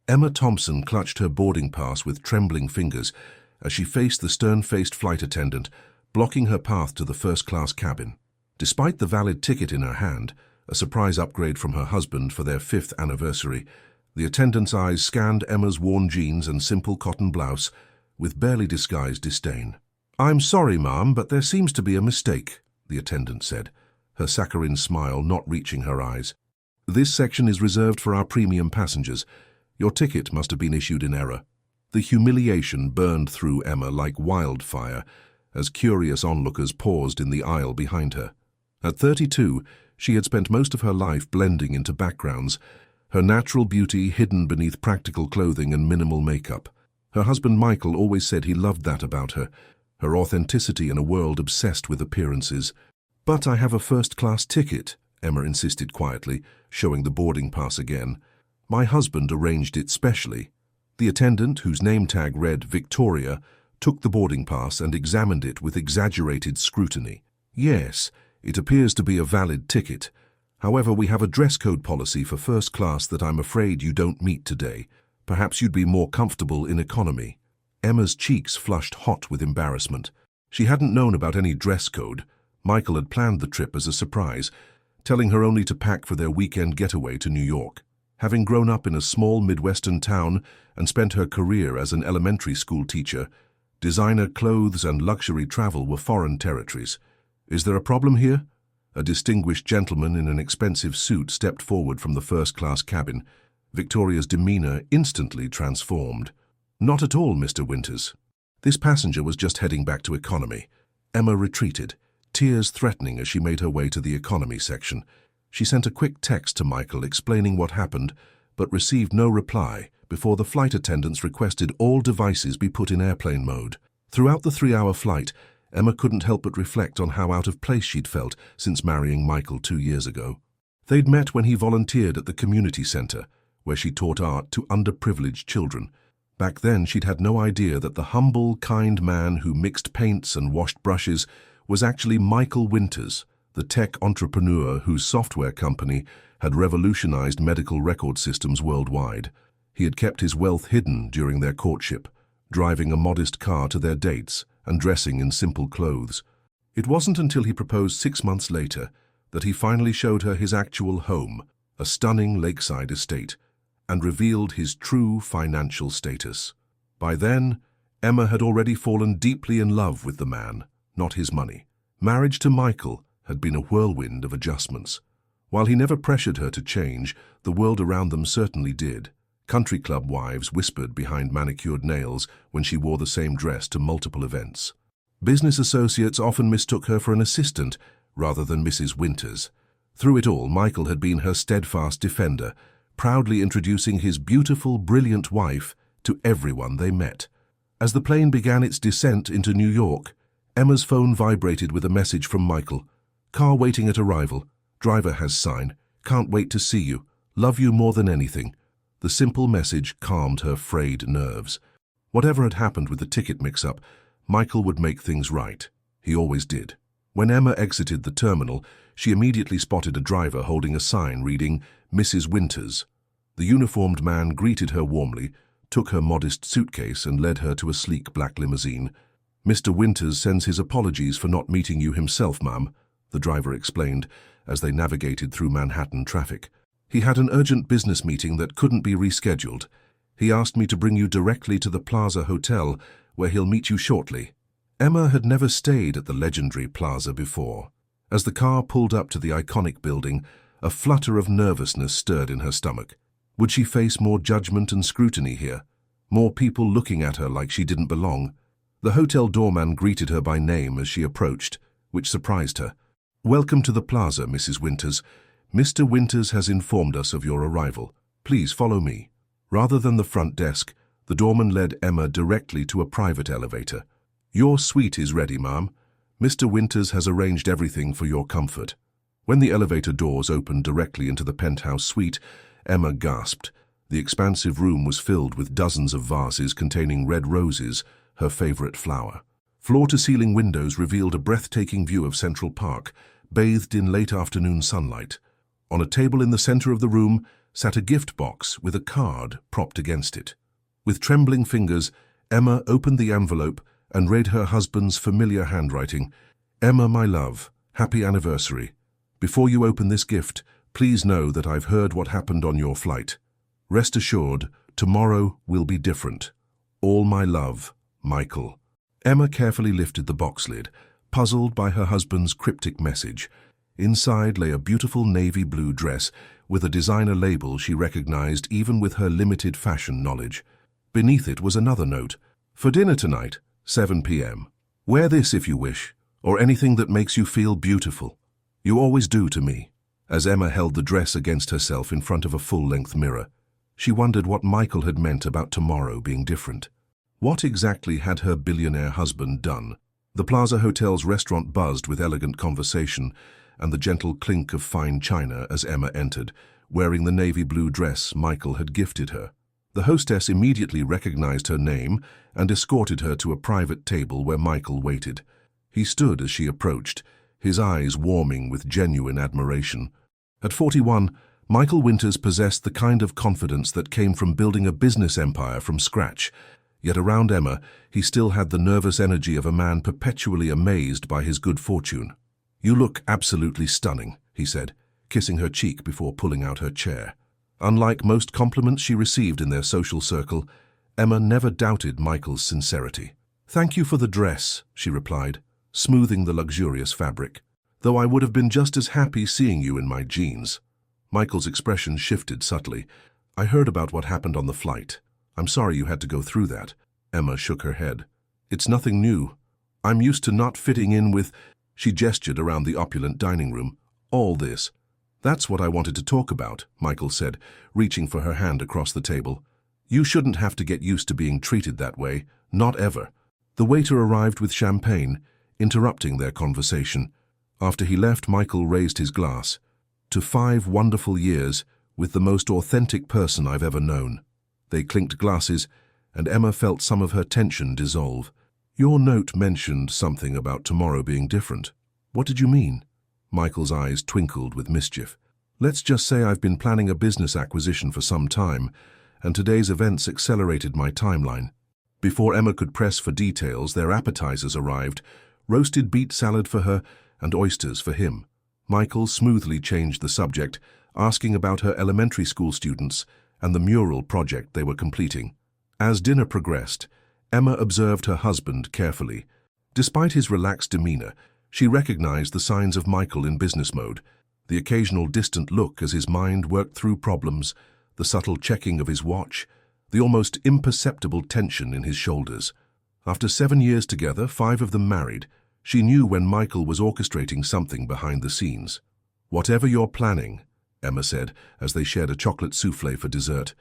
Emma Thompson clutched her boarding pass with trembling fingers as she faced the stern-faced flight attendant, blocking her path to the first-class cabin. Despite the valid ticket in her hand, a surprise upgrade from her husband for their 5th anniversary, the attendant's eyes scanned Emma's worn jeans and simple cotton blouse with barely disguised disdain. "I'm sorry, ma'am, but there seems to be a mistake," the attendant said, her saccharine smile not reaching her eyes. "This section is reserved for our premium passengers. Your ticket must have been issued in error." The humiliation burned through Emma like wildfire as curious onlookers paused in the aisle behind her. At 32, she had spent most of her life blending into backgrounds, her natural beauty hidden beneath practical clothing and minimal makeup. Her husband Michael always said he loved that about her, her authenticity in a world obsessed with appearances. "But I have a first-class ticket," Emma insisted quietly, showing the boarding pass again. "My husband arranged it specially." The attendant, whose name tag read Victoria, took the boarding pass and examined it with exaggerated scrutiny. "Yes, it appears to be a valid ticket. However, we have a dress code policy for first class that I'm afraid you don't meet today. Perhaps you'd be more comfortable in economy." Emma's cheeks flushed hot with embarrassment. She hadn't known about any dress code. Michael had planned the trip as a surprise, telling her only to pack for their weekend getaway to New York. Having grown up in a small Midwestern town and spent her career as an elementary school teacher, designer clothes and luxury travel were foreign territories. "Is there a problem here?" A distinguished gentleman in an expensive suit stepped forward from the first-class cabin. Victoria's demeanor instantly transformed. "Not at all, Mr. Winters." This passenger was just heading back to economy. Emma retreated, tears threatening as she made her way to the economy section. She sent a quick text to Michael explaining what happened, but received no reply before the flight attendants requested all devices be put in airplane mode. Throughout the 3-hour flight, Emma couldn't help but reflect on how out of place she'd felt since marrying Michael 2 years ago. They'd met when he volunteered at the community center, where she taught art to underprivileged children. Back then, she'd had no idea that the humble, kind man who mixed paints and washed brushes was actually Michael Winters, the tech entrepreneur whose software company had revolutionized medical record systems worldwide. He had kept his wealth hidden during their courtship, driving a modest car to their dates and dressing in simple clothes. It wasn't until he proposed 6 months later that he finally showed her his actual home, a stunning lakeside estate, and revealed his true financial status. By then, Emma had already fallen deeply in love with the man, not his money. Marriage to Michael had been a whirlwind of adjustments. While he never pressured her to change, the world around them certainly did. Country club wives whispered behind manicured nails when she wore the same dress to multiple events. Business associates often mistook her for an assistant rather than Mrs. Winters. Through it all, Michael had been her steadfast defender, proudly introducing his beautiful, brilliant wife to everyone they met. As the plane began its descent into New York, Emma's phone vibrated with a message from Michael. "Car waiting at arrival. Driver has sign. Can't wait to see you. Love you more than anything." The simple message calmed her frayed nerves. Whatever had happened with the ticket mix-up, Michael would make things right. He always did. When Emma exited the terminal, she immediately spotted a driver holding a sign reading, "Mrs. Winters." The uniformed man greeted her warmly, took her modest suitcase and led her to a sleek black limousine. "Mr. Winters sends his apologies for not meeting you himself, ma'am," the driver explained as they navigated through Manhattan traffic. "He had an urgent business meeting that couldn't be rescheduled. He asked me to bring you directly to the Plaza Hotel, where he'll meet you shortly." Emma had never stayed at the legendary Plaza before. As the car pulled up to the iconic building, a flutter of nervousness stirred in her stomach. Would she face more judgment and scrutiny here? More people looking at her like she didn't belong? The hotel doorman greeted her by name as she approached, which surprised her. "Welcome to the Plaza, Mrs. Winters. Mr. Winters has informed us of your arrival. Please follow me." Rather than the front desk, the doorman led Emma directly to a private elevator. "Your suite is ready, ma'am. Mr. Winters has arranged everything for your comfort." When the elevator doors opened directly into the penthouse suite, Emma gasped. The expansive room was filled with dozens of vases containing red roses, her favorite flower. Floor-to-ceiling windows revealed a breathtaking view of Central Park, bathed in late afternoon sunlight. On a table in the center of the room sat a gift box with a card propped against it. With trembling fingers, Emma opened the envelope and read her husband's familiar handwriting. "Emma, my love, happy anniversary. Before you open this gift, please know that I've heard what happened on your flight. Rest assured, tomorrow will be different. All my love, Michael." Emma carefully lifted the box lid, puzzled by her husband's cryptic message. Inside lay a beautiful navy blue dress with a designer label she recognized even with her limited fashion knowledge. Beneath it was another note: "For dinner tonight, 7 p.m. Wear this if you wish, or anything that makes you feel beautiful. You always do to me." As Emma held the dress against herself in front of a full-length mirror, she wondered what Michael had meant about tomorrow being different. What exactly had her billionaire husband done? The Plaza Hotel's restaurant buzzed with elegant conversation and the gentle clink of fine china as Emma entered, wearing the navy blue dress Michael had gifted her. The hostess immediately recognized her name and escorted her to a private table where Michael waited. He stood as she approached, his eyes warming with genuine admiration. At 41, Michael Winters possessed the kind of confidence that came from building a business empire from scratch. Yet around Emma, he still had the nervous energy of a man perpetually amazed by his good fortune. "You look absolutely stunning," he said, kissing her cheek before pulling out her chair. Unlike most compliments she received in their social circle, Emma never doubted Michael's sincerity. "Thank you for the dress," she replied, smoothing the luxurious fabric, "though I would have been just as happy seeing you in my jeans." Michael's expression shifted subtly. "I heard about what happened on the flight. I'm sorry you had to go through that." Emma shook her head. "It's nothing new. I'm used to not fitting in with—" She gestured around the opulent dining room. "All this." "That's what I wanted to talk about," Michael said, reaching for her hand across the table. "You shouldn't have to get used to being treated that way, not ever." The waiter arrived with champagne, interrupting their conversation. After he left, Michael raised his glass. "To 5 wonderful years with the most authentic person I've ever known." They clinked glasses, and Emma felt some of her tension dissolve. "Your note mentioned something about tomorrow being different. What did you mean?" Michael's eyes twinkled with mischief. "Let's just say I've been planning a business acquisition for some time, and today's events accelerated my timeline." Before Emma could press for details, their appetizers arrived: roasted beet salad for her and oysters for him. Michael smoothly changed the subject, asking about her elementary school students and the mural project they were completing. As dinner progressed, Emma observed her husband carefully. Despite his relaxed demeanor, she recognized the signs of Michael in business mode: the occasional distant look as his mind worked through problems, the subtle checking of his watch, the almost imperceptible tension in his shoulders. After 7 years together, 5 of them married, she knew when Michael was orchestrating something behind the scenes. "Whatever you're planning," Emma said as they shared a chocolate souffle for dessert,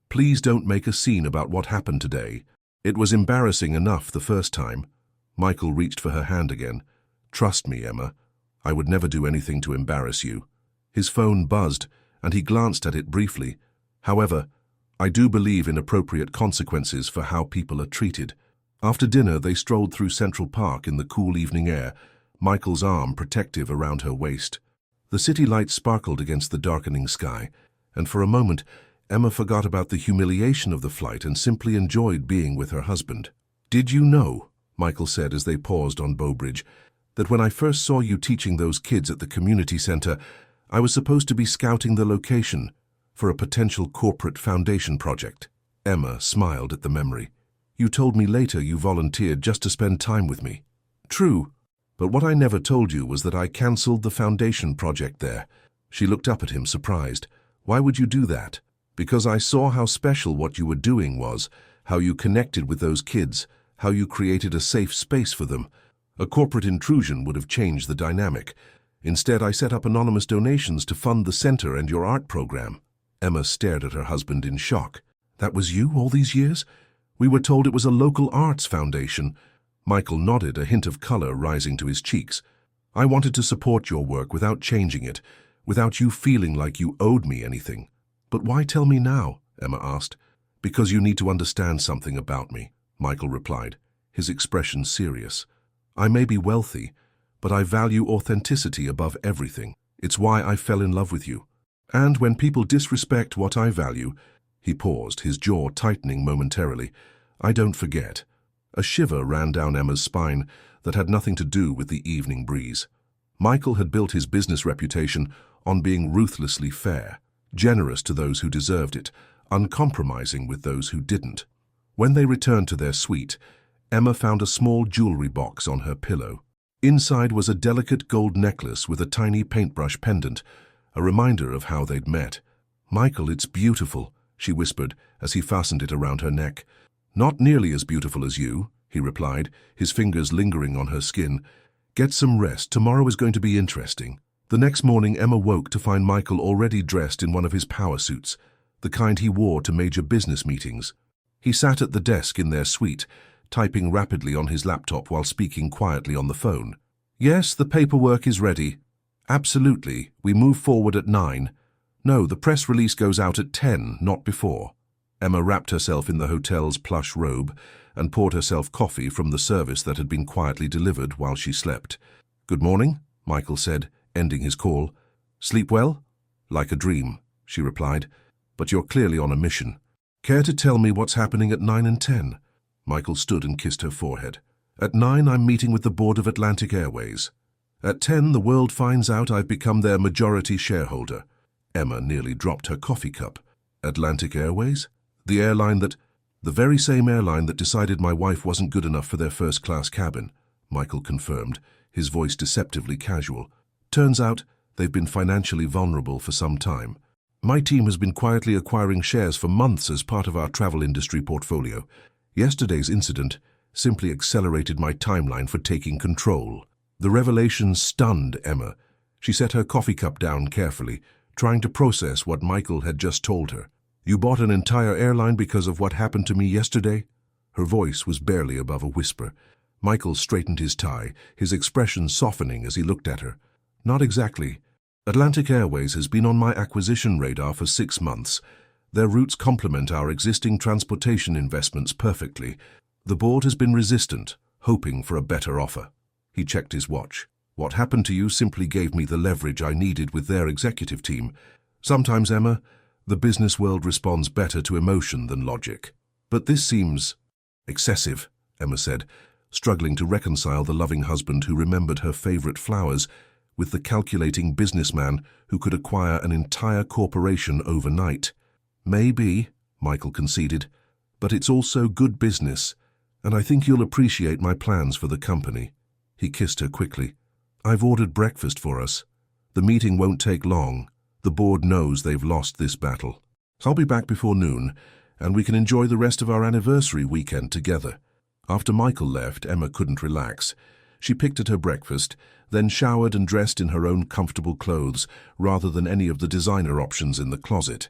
"please don't make a scene about what happened today. It was embarrassing enough the first time." Michael reached for her hand again. "Trust me, Emma. I would never do anything to embarrass you." His phone buzzed, and he glanced at it briefly. "However, I do believe in appropriate consequences for how people are treated." After dinner, they strolled through Central Park in the cool evening air, Michael's arm protective around her waist. The city lights sparkled against the darkening sky, and for a moment, Emma forgot about the humiliation of the flight and simply enjoyed being with her husband. "Did you know," Michael said as they paused on Bow Bridge, "that when I first saw you teaching those kids at the community center, I was supposed to be scouting the location for a potential corporate foundation project?" Emma smiled at the memory. "You told me later you volunteered just to spend time with me." "True, but what I never told you was that I cancelled the foundation project there." She looked up at him, surprised. "Why would you do that?" "Because I saw how special what you were doing was, how you connected with those kids, how you created a safe space for them. A corporate intrusion would have changed the dynamic. Instead, I set up anonymous donations to fund the center and your art program." Emma stared at her husband in shock. "That was you all these years? We were told it was a local arts foundation." Michael nodded, a hint of color rising to his cheeks. "I wanted to support your work without changing it, without you feeling like you owed me anything." "But why tell me now?" Emma asked. "Because you need to understand something about me," Michael replied, his expression serious. "I may be wealthy, but I value authenticity above everything. It's why I fell in love with you." And when people disrespect what I value, he paused, his jaw tightening momentarily, I don't forget. A shiver ran down Emma's spine that had nothing to do with the evening breeze. Michael had built his business reputation on being ruthlessly fair, generous to those who deserved it, uncompromising with those who didn't. When they returned to their suite, Emma found a small jewelry box on her pillow. Inside was a delicate gold necklace with a tiny paintbrush pendant, a reminder of how they'd met. Michael, it's beautiful, she whispered as he fastened it around her neck. Not nearly as beautiful as you, he replied, his fingers lingering on her skin. Get some rest, tomorrow is going to be interesting. The next morning, Emma woke to find Michael already dressed in one of his power suits, the kind he wore to major business meetings. He sat at the desk in their suite, typing rapidly on his laptop while speaking quietly on the phone. Yes, the paperwork is ready. Absolutely, we move forward at 9. No, the press release goes out at 10, not before. Emma wrapped herself in the hotel's plush robe and poured herself coffee from the service that had been quietly delivered while she slept. Good morning, Michael said, ending his call. Sleep well? Like a dream, she replied, but you're clearly on a mission. Care to tell me what's happening at 9 and 10? Michael stood and kissed her forehead. At 9, I'm meeting with the board of Atlantic Airways. At 10, the world finds out I've become their majority shareholder. Emma nearly dropped her coffee cup. Atlantic Airways? The very same airline that decided my wife wasn't good enough for their first-class cabin, Michael confirmed, his voice deceptively casual. Turns out, they've been financially vulnerable for some time. My team has been quietly acquiring shares for months as part of our travel industry portfolio. Yesterday's incident simply accelerated my timeline for taking control. The revelation stunned Emma. She set her coffee cup down carefully, trying to process what Michael had just told her. You bought an entire airline because of what happened to me yesterday? Her voice was barely above a whisper. Michael straightened his tie, his expression softening as he looked at her. Not exactly. Atlantic Airways has been on my acquisition radar for 6 months. Their routes complement our existing transportation investments perfectly. The board has been resistant, hoping for a better offer. He checked his watch. What happened to you simply gave me the leverage I needed with their executive team. Sometimes, Emma, the business world responds better to emotion than logic. But this seems excessive, Emma said, struggling to reconcile the loving husband who remembered her favorite flowers with the calculating businessman who could acquire an entire corporation overnight. Maybe, Michael conceded, but it's also good business, and I think you'll appreciate my plans for the company. He kissed her quickly. I've ordered breakfast for us. The meeting won't take long. The board knows they've lost this battle. I'll be back before noon, and we can enjoy the rest of our anniversary weekend together. After Michael left, Emma couldn't relax. She picked at her breakfast, then showered and dressed in her own comfortable clothes rather than any of the designer options in the closet.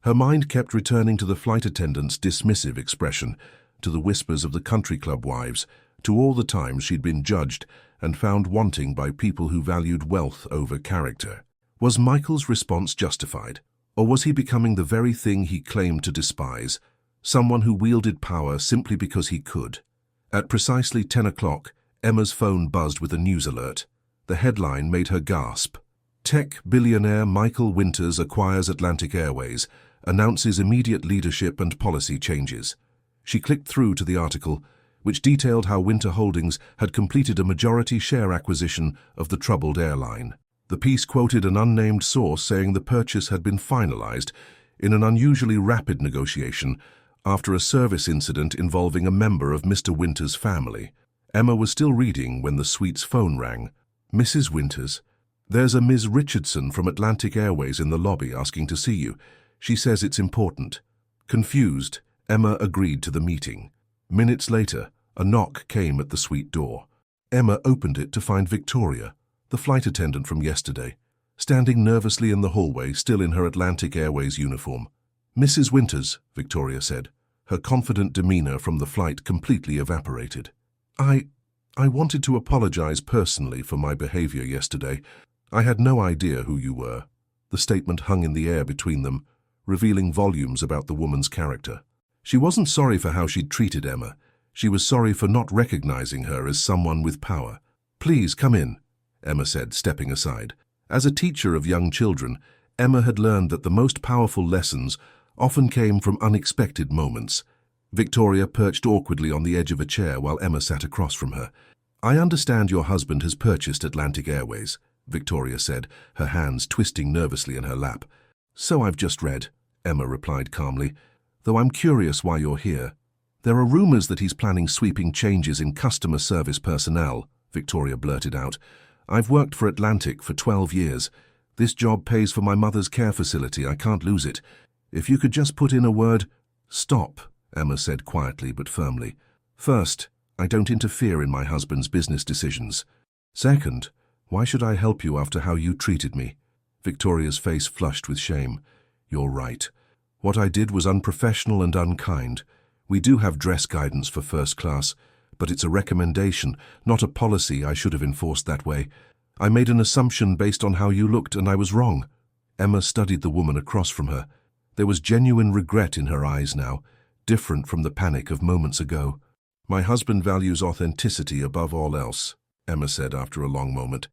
Her mind kept returning to the flight attendant's dismissive expression, to the whispers of the country club wives, to all the times she'd been judged and found wanting by people who valued wealth over character. Was Michael's response justified, or was he becoming the very thing he claimed to despise, someone who wielded power simply because he could? At precisely 10 o'clock, Emma's phone buzzed with a news alert. The headline made her gasp. Tech billionaire Michael Winters acquires Atlantic Airways, announces immediate leadership and policy changes. She clicked through to the article, which detailed how Winter Holdings had completed a majority share acquisition of the troubled airline. The piece quoted an unnamed source saying the purchase had been finalized in an unusually rapid negotiation after a service incident involving a member of Mr. Winters' family. Emma was still reading when the suite's phone rang. Mrs. Winters, there's a Ms. Richardson from Atlantic Airways in the lobby asking to see you. She says it's important. Confused, Emma agreed to the meeting. Minutes later, a knock came at the suite door. Emma opened it to find Victoria, the flight attendant from yesterday, standing nervously in the hallway, still in her Atlantic Airways uniform. Mrs. Winters, Victoria said, her confident demeanor from the flight completely evaporated. I wanted to apologize personally for my behavior yesterday. I had no idea who you were. The statement hung in the air between them, revealing volumes about the woman's character. She wasn't sorry for how she'd treated Emma. She was sorry for not recognizing her as someone with power. Please come in, Emma said, stepping aside. As a teacher of young children, Emma had learned that the most powerful lessons often came from unexpected moments. Victoria perched awkwardly on the edge of a chair while Emma sat across from her. "I understand your husband has purchased Atlantic Airways," Victoria said, her hands twisting nervously in her lap. "So I've just read," Emma replied calmly, "though I'm curious why you're here." "There are rumors that he's planning sweeping changes in customer service personnel," Victoria blurted out. "I've worked for Atlantic for 12 years. This job pays for my mother's care facility. I can't lose it. If you could just put in a word—" "Stop," Emma said quietly but firmly. "First, I don't interfere in my husband's business decisions. Second, why should I help you after how you treated me?" Victoria's face flushed with shame. "You're right. What I did was unprofessional and unkind. We do have dress guidance for first class, but it's a recommendation, not a policy. I should have enforced that way. I made an assumption based on how you looked, and I was wrong." Emma studied the woman across from her. There was genuine regret in her eyes now, different from the panic of moments ago. "My husband values authenticity above all else," Emma said after a long moment.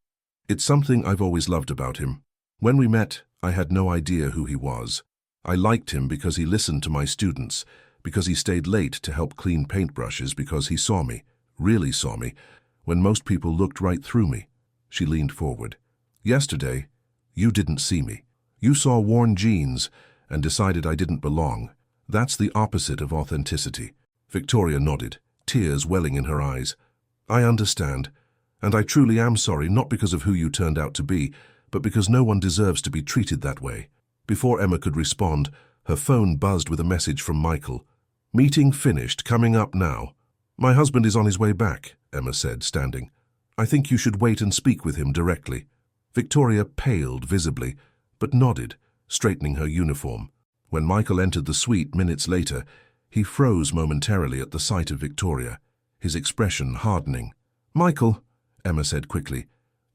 "It's something I've always loved about him. When we met, I had no idea who he was. I liked him because he listened to my students, because he stayed late to help clean paintbrushes, because he saw me, really saw me, when most people looked right through me." She leaned forward. "Yesterday, you didn't see me. You saw worn jeans and decided I didn't belong. That's the opposite of authenticity." Victoria nodded, tears welling in her eyes. "I understand, and I truly am sorry, not because of who you turned out to be, but because no one deserves to be treated that way." Before Emma could respond, her phone buzzed with a message from Michael. "Meeting finished, coming up now." "My husband is on his way back," Emma said, standing. "I think you should wait and speak with him directly." Victoria paled visibly, but nodded, straightening her uniform. When Michael entered the suite minutes later, he froze momentarily at the sight of Victoria, his expression hardening. "Michael," Emma said quickly,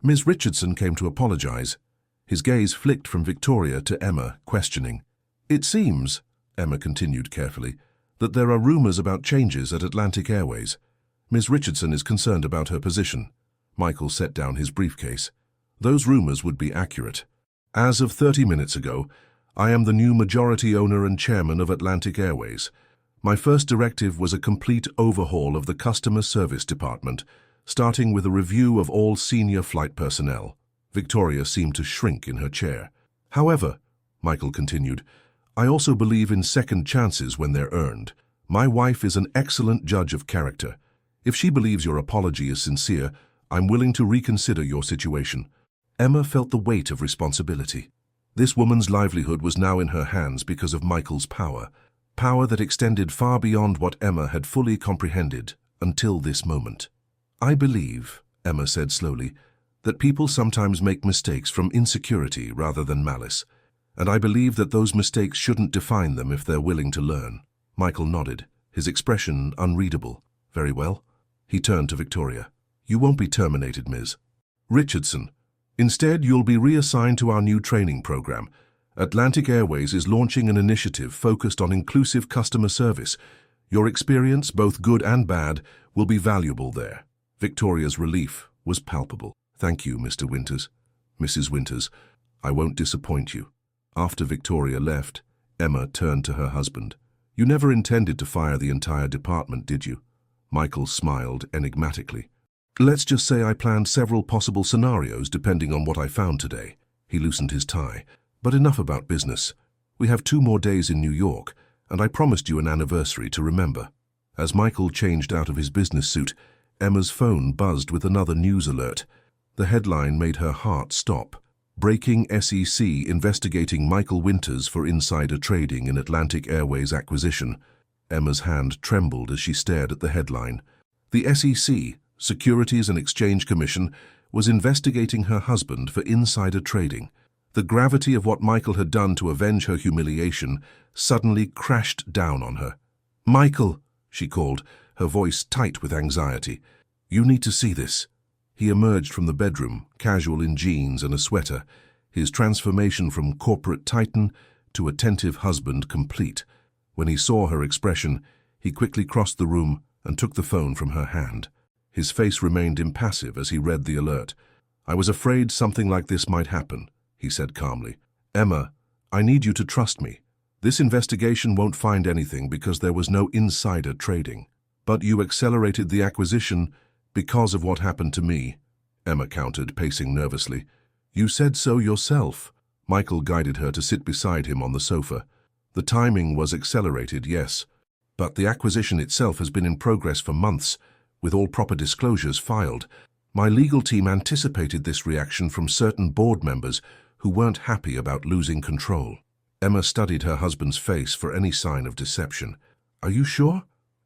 "Ms. Richardson came to apologize." His gaze flicked from Victoria to Emma, questioning. "It seems," Emma continued carefully, "that there are rumors about changes at Atlantic Airways. Ms. Richardson is concerned about her position." Michael set down his briefcase. "Those rumors would be accurate. As of 30 minutes ago, I am the new majority owner and chairman of Atlantic Airways. My first directive was a complete overhaul of the customer service department, starting with a review of all senior flight personnel." Victoria seemed to shrink in her chair. "However," Michael continued, "I also believe in second chances when they're earned. My wife is an excellent judge of character. If she believes your apology is sincere, I'm willing to reconsider your situation." Emma felt the weight of responsibility. This woman's livelihood was now in her hands because of Michael's power, power that extended far beyond what Emma had fully comprehended until this moment. "I believe," Emma said slowly, "that people sometimes make mistakes from insecurity rather than malice, and I believe that those mistakes shouldn't define them if they're willing to learn." Michael nodded, his expression unreadable. "Very well." He turned to Victoria. "You won't be terminated, Ms. Richardson. Instead, you'll be reassigned to our new training program. Atlantic Airways is launching an initiative focused on inclusive customer service. Your experience, both good and bad, will be valuable there." Victoria's relief was palpable. "Thank you, Mr. Winters. Mrs. Winters, I won't disappoint you." After Victoria left, Emma turned to her husband. "You never intended to fire the entire department, did you?" Michael smiled enigmatically. "Let's just say I planned several possible scenarios depending on what I found today." He loosened his tie. "But enough about business. We have 2 more days in New York, and I promised you an anniversary to remember." As Michael changed out of his business suit, Emma's phone buzzed with another news alert. The headline made her heart stop. "Breaking SEC investigating Michael Winters for insider trading in Atlantic Airways acquisition." Emma's hand trembled as she stared at the headline. The SEC, Securities and Exchange Commission, was investigating her husband for insider trading. The gravity of what Michael had done to avenge her humiliation suddenly crashed down on her. "Michael," she called, her voice tight with anxiety. "You need to see this." He emerged from the bedroom, casual in jeans and a sweater, his transformation from corporate titan to attentive husband complete. When he saw her expression, he quickly crossed the room and took the phone from her hand. His face remained impassive as he read the alert. "I was afraid something like this might happen," he said calmly. Emma, I need you to trust me. This investigation won't find anything because there was no insider trading. But you accelerated the acquisition because of what happened to me, Emma countered, pacing nervously. You said so yourself. Michael guided her to sit beside him on the sofa. The timing was accelerated, yes, but the acquisition itself has been in progress for months, with all proper disclosures filed. My legal team anticipated this reaction from certain board members who weren't happy about losing control. Emma studied her husband's face for any sign of deception. Are you sure?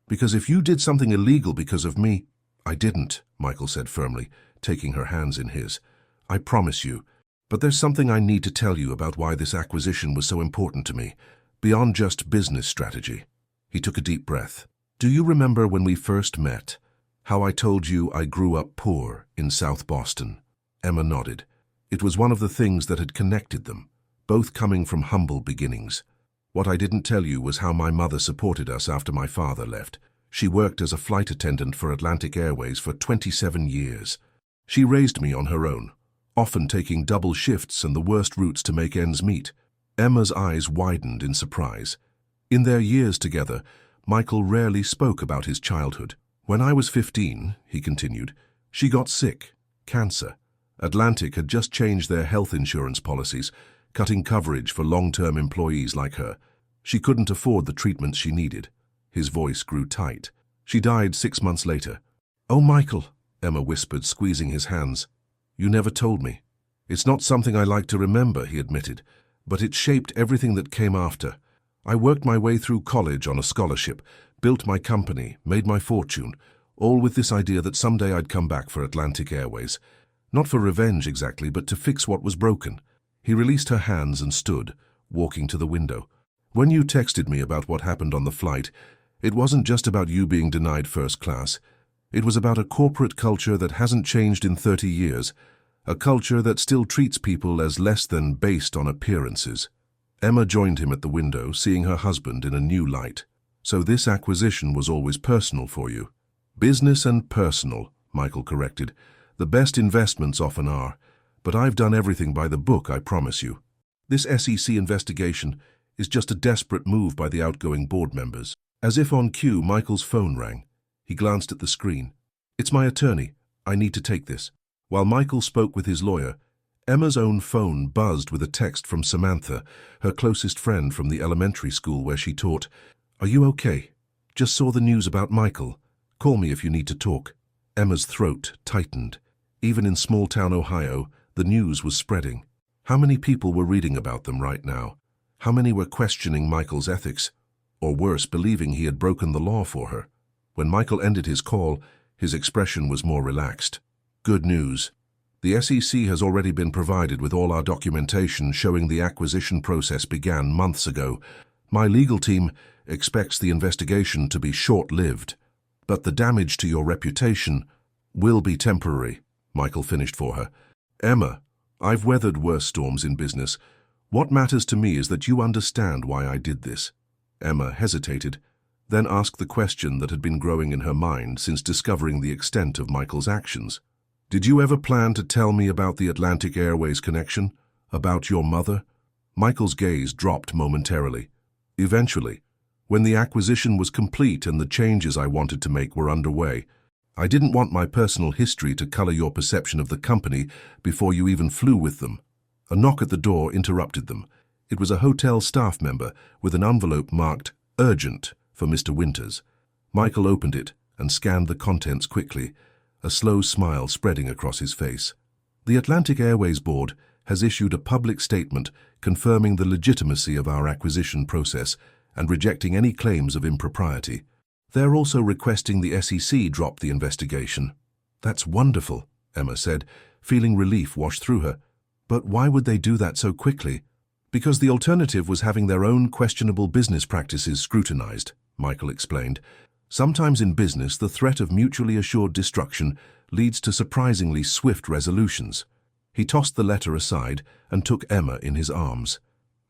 Because if you did something illegal because of me— I didn't, Michael said firmly, taking her hands in his. I promise you. But there's something I need to tell you about why this acquisition was so important to me, beyond just business strategy. He took a deep breath. Do you remember when we first met? How I told you I grew up poor in South Boston? Emma nodded. It was one of the things that had connected them, both coming from humble beginnings. What I didn't tell you was how my mother supported us after my father left. She worked as a flight attendant for Atlantic Airways for 27 years. She raised me on her own, often taking double shifts and the worst routes to make ends meet. Emma's eyes widened in surprise. In their years together, Michael rarely spoke about his childhood. When I was 15, he continued, she got sick, cancer. Atlantic had just changed their health insurance policies, cutting coverage for long-term employees like her. She couldn't afford the treatments she needed. His voice grew tight. She died 6 months later. Oh, Michael, Emma whispered, squeezing his hands. You never told me. It's not something I like to remember, he admitted, but it shaped everything that came after. I worked my way through college on a scholarship, built my company, made my fortune, all with this idea that someday I'd come back for Atlantic Airways. Not for revenge exactly, but to fix what was broken. He released her hands and stood, walking to the window. When you texted me about what happened on the flight, it wasn't just about you being denied first class. It was about a corporate culture that hasn't changed in 30 years, a culture that still treats people as less than based on appearances. Emma joined him at the window, seeing her husband in a new light. So this acquisition was always personal for you. Business and personal, Michael corrected. The best investments often are. But I've done everything by the book, I promise you. This SEC investigation is just a desperate move by the outgoing board members. As if on cue, Michael's phone rang. He glanced at the screen. It's my attorney. I need to take this. While Michael spoke with his lawyer, Emma's own phone buzzed with a text from Samantha, her closest friend from the elementary school where she taught. Are you okay? Just saw the news about Michael. Call me if you need to talk. Emma's throat tightened. Even in small-town Ohio, the news was spreading. How many people were reading about them right now? How many were questioning Michael's ethics? Or worse, believing he had broken the law for her? When Michael ended his call, his expression was more relaxed. Good news. The SEC has already been provided with all our documentation showing the acquisition process began months ago. My legal team expects the investigation to be short-lived. But the damage to your reputation will be temporary, Michael finished for her. Emma, I've weathered worse storms in business. What matters to me is that you understand why I did this. Emma hesitated, then asked the question that had been growing in her mind since discovering the extent of Michael's actions. Did you ever plan to tell me about the Atlantic Airways connection? About your mother? Michael's gaze dropped momentarily. Eventually, when the acquisition was complete and the changes I wanted to make were underway, I didn't want my personal history to color your perception of the company before you even flew with them. A knock at the door interrupted them. It was a hotel staff member with an envelope marked Urgent for Mr. Winters. Michael opened it and scanned the contents quickly, a slow smile spreading across his face. The Atlantic Airways Board has issued a public statement confirming the legitimacy of our acquisition process and rejecting any claims of impropriety. They're also requesting the SEC drop the investigation. That's wonderful, Emma said, feeling relief wash through her. But why would they do that so quickly? Because the alternative was having their own questionable business practices scrutinized, Michael explained. Sometimes in business, the threat of mutually assured destruction leads to surprisingly swift resolutions. He tossed the letter aside and took Emma in his arms.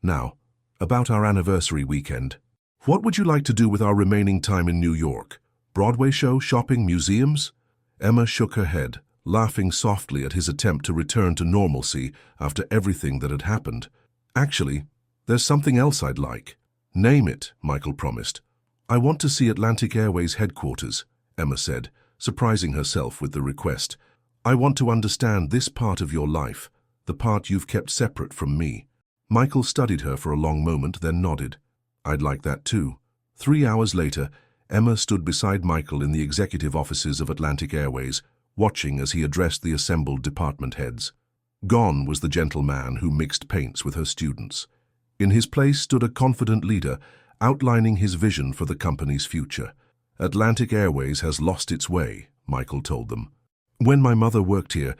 Now, about our anniversary weekend. What would you like to do with our remaining time in New York? Broadway show, shopping, museums? Emma shook her head, laughing softly at his attempt to return to normalcy after everything that had happened. Actually, there's something else I'd like. Name it, Michael promised. I want to see Atlantic Airways headquarters, Emma said, surprising herself with the request. I want to understand this part of your life, the part you've kept separate from me. Michael studied her for a long moment, then nodded. I'd like that too. 3 hours later, Emma stood beside Michael in the executive offices of Atlantic Airways, watching as he addressed the assembled department heads. Gone was the gentleman who mixed paints with her students. In his place stood a confident leader, outlining his vision for the company's future. Atlantic Airways has lost its way, Michael told them. When my mother worked here,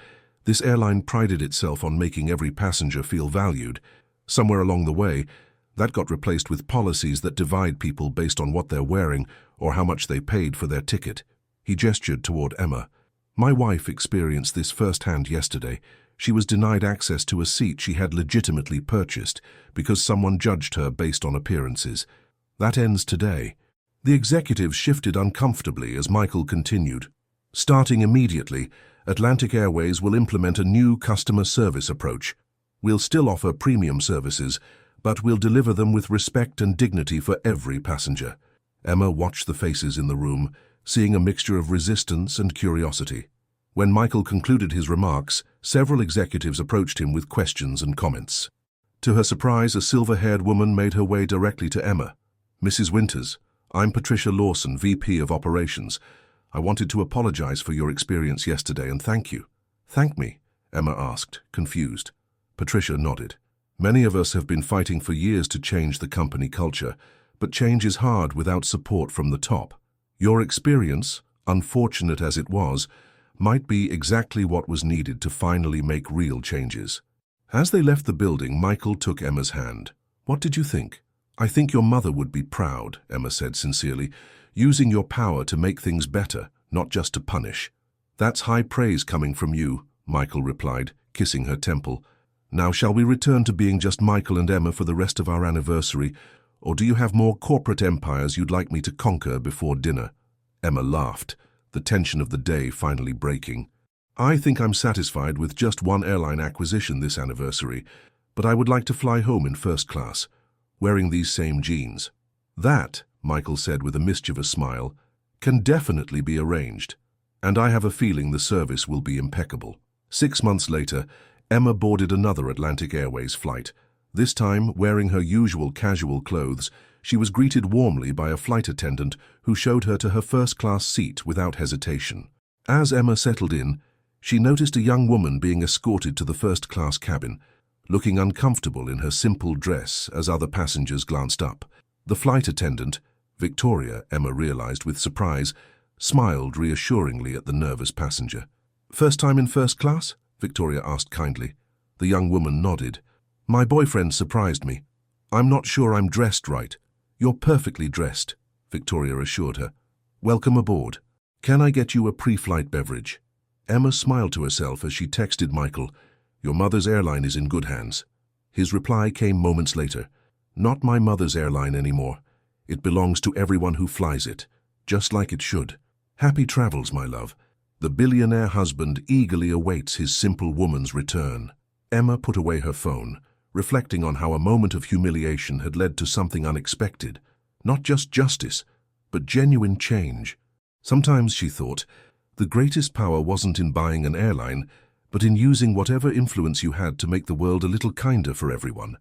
this airline prided itself on making every passenger feel valued. Somewhere along the way, that got replaced with policies that divide people based on what they're wearing or how much they paid for their ticket. He gestured toward Emma. My wife experienced this firsthand yesterday. She was denied access to a seat she had legitimately purchased because someone judged her based on appearances. That ends today. The executives shifted uncomfortably as Michael continued. Starting immediately, Atlantic Airways will implement a new customer service approach. We'll still offer premium services, but we'll deliver them with respect and dignity for every passenger. Emma watched the faces in the room, seeing a mixture of resistance and curiosity. When Michael concluded his remarks, several executives approached him with questions and comments. To her surprise, a silver-haired woman made her way directly to Emma. Mrs. Winters, I'm Patricia Lawson, VP of Operations. I wanted to apologize for your experience yesterday and thank you. Thank me? Emma asked, confused. Patricia nodded. Many of us have been fighting for years to change the company culture, but change is hard without support from the top. Your experience, unfortunate as it was, might be exactly what was needed to finally make real changes. As they left the building, Michael took Emma's hand. What did you think? I think your mother would be proud, Emma said sincerely, using your power to make things better, not just to punish. That's high praise coming from you, Michael replied, kissing her temple. Now shall we return to being just Michael and Emma for the rest of our anniversary, or do you have more corporate empires you'd like me to conquer before dinner? Emma laughed, the tension of the day finally breaking. I think I'm satisfied with just one airline acquisition this anniversary, but I would like to fly home in first class, wearing these same jeans. That, Michael said with a mischievous smile, can definitely be arranged, and I have a feeling the service will be impeccable. 6 months later, Emma boarded another Atlantic Airways flight. This time, wearing her usual casual clothes, she was greeted warmly by a flight attendant who showed her to her first-class seat without hesitation. As Emma settled in, she noticed a young woman being escorted to the first-class cabin, looking uncomfortable in her simple dress as other passengers glanced up. The flight attendant, Victoria, Emma realized with surprise, smiled reassuringly at the nervous passenger. First time in first class? Victoria asked kindly. The young woman nodded. My boyfriend surprised me. I'm not sure I'm dressed right. You're perfectly dressed, Victoria assured her. Welcome aboard. Can I get you a pre-flight beverage? Emma smiled to herself as she texted Michael, Your mother's airline is in good hands. His reply came moments later. Not my mother's airline anymore. It belongs to everyone who flies it, just like it should. Happy travels, my love. The billionaire husband eagerly awaits his simple woman's return. Emma put away her phone, reflecting on how a moment of humiliation had led to something unexpected. Not just justice, but genuine change. Sometimes, she thought, the greatest power wasn't in buying an airline, but in using whatever influence you had to make the world a little kinder for everyone.